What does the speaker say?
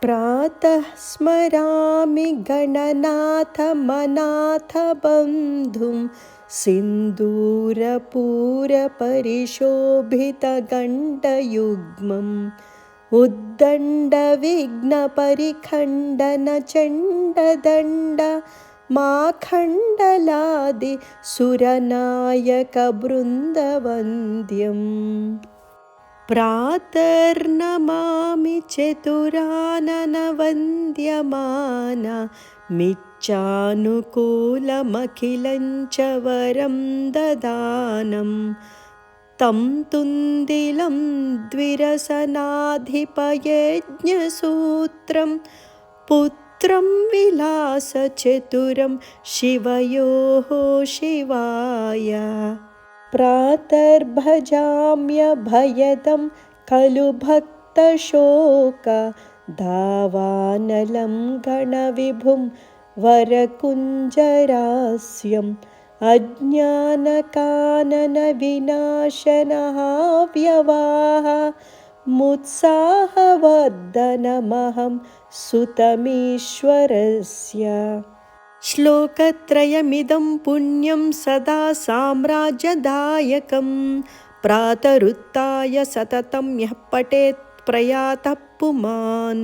प्रातः स्मरामि गणनाथमनाथबन्धुं सिन्दूरपूरपरिशोभितगण्डयुग्मम् उद्दण्डविघ्नपरिखण्डनचण्डदण्ड माखण्डलादि सुरनायकबृन्दवन्द्यम् प्रातर्नमामि चतुराननवन्द्यमाना मिच्चानुकूलमखिलं च वरं ददानं तं तुन्दिलं द्विरसनाधिपयज्ञसूत्रं पुत्रं विलासचतुरं शिवयोः शिवाय प्रातर्भजाम्यभयदं खलु भक्तशोकधावानलं गणविभुं वरकुञ्जरास्यम् अज्ञानकाननविनाशनहाव्यवाहमुत्साहवर्धनमहं सुतमीश्वरस्य श्लोकत्रयमिदं पुण्यं सदा साम्राज्यदायकं प्रातरुत्थाय सततं यः पठेत् प्रयातः पुमान्।